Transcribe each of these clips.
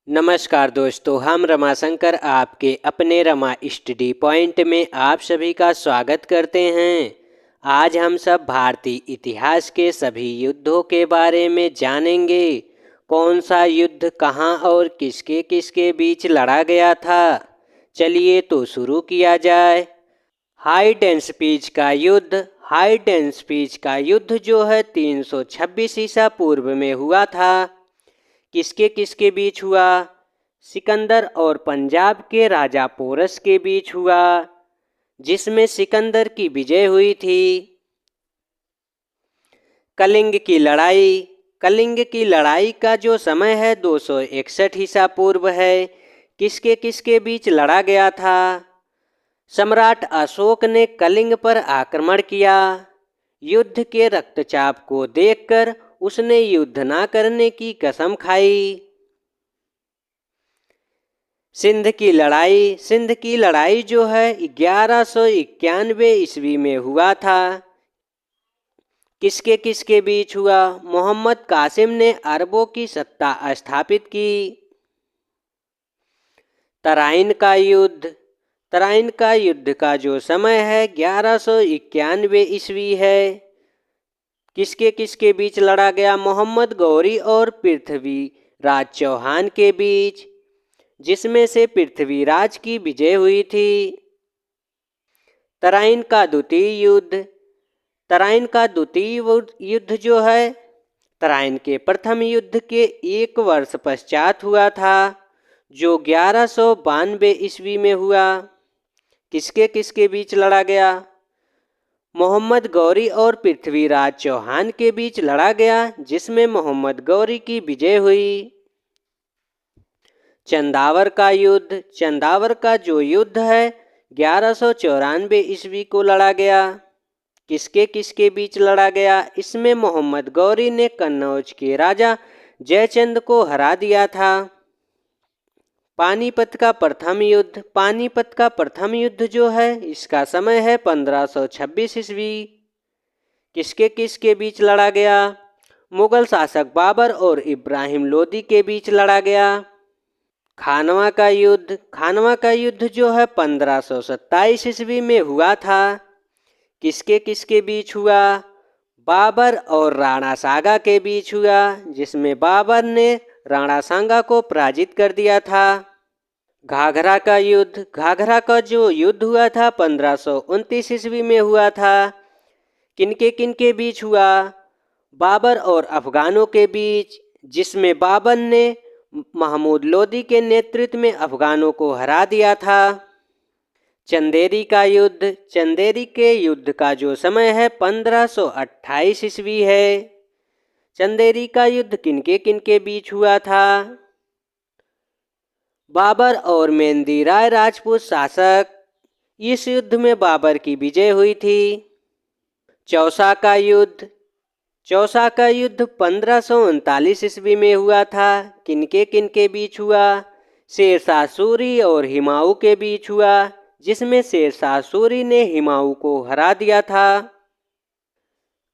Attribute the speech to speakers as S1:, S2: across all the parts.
S1: नमस्कार दोस्तों, हम रमाशंकर आपके अपने रमा स्टडी पॉइंट में आप सभी का स्वागत करते हैं। आज हम सब भारतीय इतिहास के सभी युद्धों के बारे में जानेंगे। कौन सा युद्ध कहां और किसके किसके बीच लड़ा गया था। चलिए तो शुरू किया जाए। हाइडेंसपीच का युद्ध। हाइडेंसपीच का युद्ध जो है 326 ईसा पूर्व में हुआ था। किसके किसके बीच हुआ? सिकंदर और पंजाब के राजा पोरस के बीच हुआ, जिसमें सिकंदर की विजय हुई थी। कलिंग की लड़ाई। कलिंग की लड़ाई का जो समय है 261 ईसा पूर्व है। किसके किसके बीच लड़ा गया था? सम्राट अशोक ने कलिंग पर आक्रमण किया। युद्ध के रक्तचाप को देखकर उसने युद्ध ना करने की कसम खाई। सिंध की लड़ाई। सिंध की लड़ाई जो है 1191 ईस्वी में हुआ था। किसके किसके बीच हुआ? मोहम्मद कासिम ने अरबों की सत्ता स्थापित की। तराइन का युद्ध। तराइन का युद्ध का जो समय है 1191 ईस्वी है। किसके किसके बीच लड़ा गया? मोहम्मद गौरी और पृथ्वीराज चौहान के बीच, जिसमें से पृथ्वीराज की विजय हुई थी। तराइन का द्वितीय युद्ध। तराइन का द्वितीय युद्ध जो है तराइन के प्रथम युद्ध के 1 वर्ष पश्चात हुआ था, जो 1192 ईस्वी में हुआ। किसके किसके बीच लड़ा गया? मोहम्मद गौरी और पृथ्वीराज चौहान के बीच लड़ा गया, जिसमें मोहम्मद गौरी की विजय हुई। चंदावर का युद्ध। चंदावर का जो युद्ध है 1194 ईस्वी को लड़ा गया। किसके किसके बीच लड़ा गया? इसमें मोहम्मद गौरी ने कन्नौज के राजा जयचंद को हरा दिया था। पानीपत का प्रथम युद्ध। पानीपत का प्रथम युद्ध जो है इसका समय है 1526 ईस्वी। किसके किसके बीच लड़ा गया? मुगल शासक बाबर और इब्राहिम लोदी के बीच लड़ा गया। खानवा का युद्ध। खानवा का युद्ध जो है 1527 ईस्वी में हुआ था। किसके किसके बीच हुआ? बाबर और राणा सांगा के बीच हुआ, जिसमें बाबर ने राणा सांगा को पराजित कर दिया था। घाघरा का युद्ध। घाघरा का जो युद्ध हुआ था 1529 ईस्वी में हुआ था। किनके किनके बीच हुआ? बाबर और अफगानों के बीच, जिसमें बाबर ने महमूद लोदी के नेतृत्व में अफगानों को हरा दिया था। चंदेरी का युद्ध। चंदेरी के युद्ध का जो समय है 1528 ईस्वी है। चंदेरी का युद्ध किनके किनके बीच हुआ था? बाबर और मेहंदी राय राजपूत शासक। इस युद्ध में बाबर की विजय हुई थी। चौसा का युद्ध। चौसा का युद्ध 1539 ईस्वी में हुआ था। किनके किनके बीच हुआ? शेरशाह सूरी और हिमायू के बीच हुआ, जिसमें शेरशाह सूरी ने हिमायू को हरा दिया था।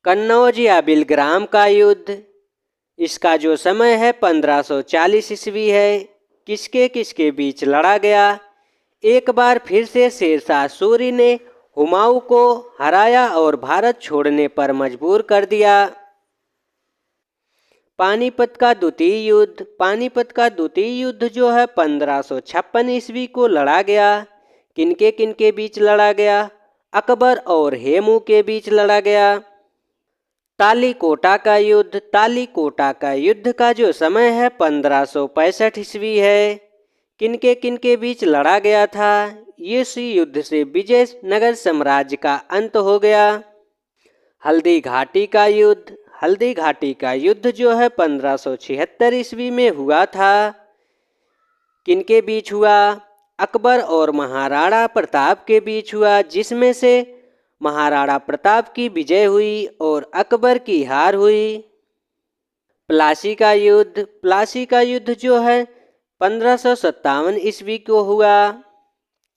S1: कन्नौज या बिलग्राम का युद्ध। इसका जो समय है 1540 ईस्वी है। किसके किसके बीच लड़ा गया? एक बार फिर से शेरशाह सूरी ने हुमायूं को हराया और भारत छोड़ने पर मजबूर कर दिया। पानीपत का द्वितीय युद्ध। पानीपत का द्वितीय युद्ध जो है 1556 ईस्वी को लड़ा गया। किनके किनके बीच लड़ा गया? अकबर और हेमू के बीच लड़ा गया। तालीकोटा का युद्ध। तालीकोटा का युद्ध का जो समय है 1565 ईस्वी है। किनके किनके बीच लड़ा गया था? इस युद्ध से विजयनगर साम्राज्य का अंत हो गया। हल्दी घाटी का युद्ध। हल्दी घाटी का युद्ध जो है 1576 ईस्वी में हुआ था। किनके बीच हुआ? अकबर और महाराणा प्रताप के बीच हुआ, जिसमें से महाराणा प्रताप की विजय हुई और अकबर की हार हुई। प्लासी का युद्ध। प्लासी का युद्ध जो है 1557 ईस्वी को हुआ।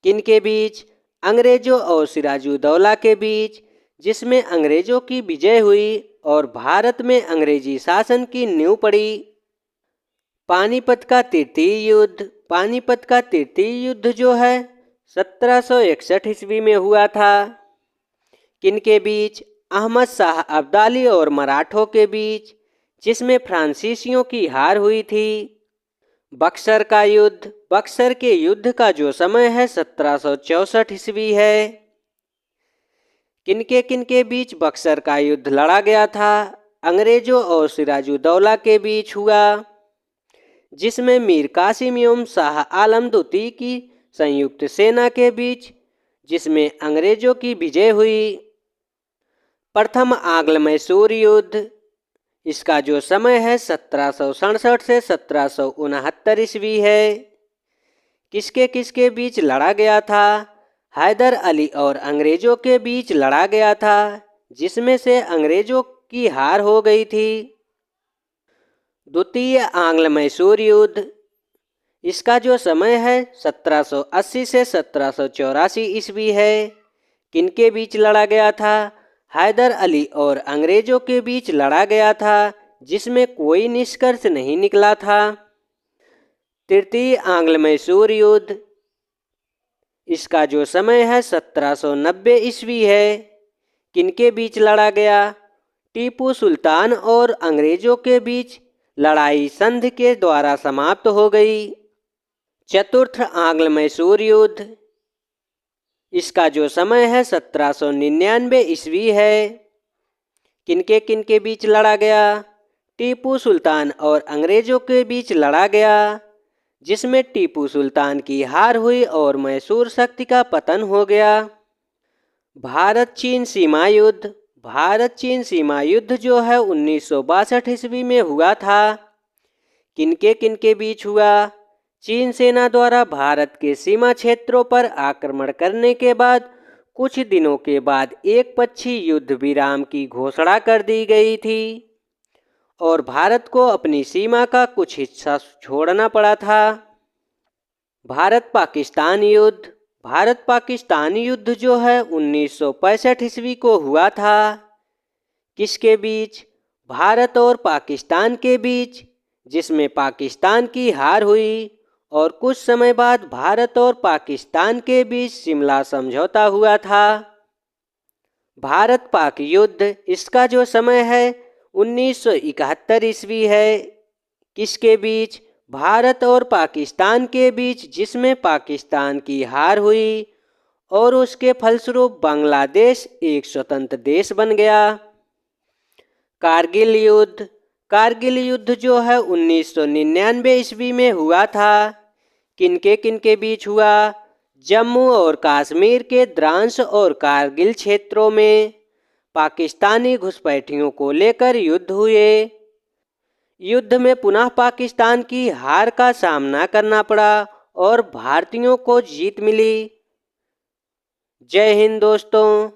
S1: किनके बीच? अंग्रेजों और सिराजुद्दौला के बीच, जिसमें अंग्रेजों की विजय हुई और भारत में अंग्रेजी शासन की नींव पड़ी। पानीपत का तृतीय युद्ध। पानीपत का तृतीय युद्ध जो है 1761 ईस्वी में हुआ था। किनके बीच? अहमद शाह अब्दाली और मराठों के बीच, जिसमें फ्रांसीसियों की हार हुई थी। बक्सर का युद्ध। बक्सर के युद्ध का जो समय है 1764 ईस्वी है। किनके बीच बक्सर का युद्ध लड़ा गया था? अंग्रेजों और सिराजुद्दौला के बीच हुआ, जिसमें मीर कासिम एवं शाह आलम द्वितीय की संयुक्त सेना के बीच, जिसमें अंग्रेजों की विजय हुई। प्रथम आंग्ल मैसूर युद्ध। इसका जो समय है 1767 से 1769 ईस्वी है। किसके बीच लड़ा गया था? हैदर अली और अंग्रेजों के बीच लड़ा गया था, जिसमें से अंग्रेजों की हार हो गई थी। द्वितीय आंग्ल मैसूर युद्ध। इसका जो समय है 1780 से 1784 ईस्वी है। किनके बीच लड़ा गया था? हैदर अली और अंग्रेजों के बीच लड़ा गया था, जिसमें कोई निष्कर्ष नहीं निकला था। तृतीय आंग्ल मैसूर युद्ध। इसका जो समय है 1790 ईस्वी है। किनके बीच लड़ा गया? टीपू सुल्तान और अंग्रेजों के बीच लड़ाई संधि के द्वारा समाप्त हो गई। चतुर्थ आंग्ल मैसूर युद्ध। इसका जो समय है 1799 ईस्वी है। किनके बीच लड़ा गया? टीपू सुल्तान और अंग्रेजों के बीच लड़ा गया, जिसमें टीपू सुल्तान की हार हुई और मैसूर शक्ति का पतन हो गया। भारत चीन सीमा युद्ध। भारत चीन सीमा युद्ध जो है 1962 ईस्वी में हुआ था। किनके बीच हुआ? चीन सेना द्वारा भारत के सीमा क्षेत्रों पर आक्रमण करने के बाद कुछ दिनों के बाद एक पक्षी युद्ध विराम की घोषणा कर दी गई थी और भारत को अपनी सीमा का कुछ हिस्सा छोड़ना पड़ा था। भारत पाकिस्तान युद्ध। भारत पाकिस्तान युद्ध जो है 1965 ईस्वी को हुआ था। किसके बीच? भारत और पाकिस्तान के बीच, जिसमें पाकिस्तान की हार हुई और कुछ समय बाद भारत और पाकिस्तान के बीच शिमला समझौता हुआ था। भारत पाक युद्ध। इसका जो समय है 1971 ईस्वी है। किसके बीच? भारत और पाकिस्तान के बीच, जिसमें पाकिस्तान की हार हुई और उसके फलस्वरूप बांग्लादेश एक स्वतंत्र देश बन गया। कारगिल युद्ध। कारगिल युद्ध जो है 1999 ईस्वी में हुआ था। किनके बीच हुआ? जम्मू और कश्मीर के द्रास और कारगिल क्षेत्रों में पाकिस्तानी घुसपैठियों को लेकर युद्ध हुए। युद्ध में पुनः पाकिस्तान की हार का सामना करना पड़ा और भारतीयों को जीत मिली। जय हिंद दोस्तों।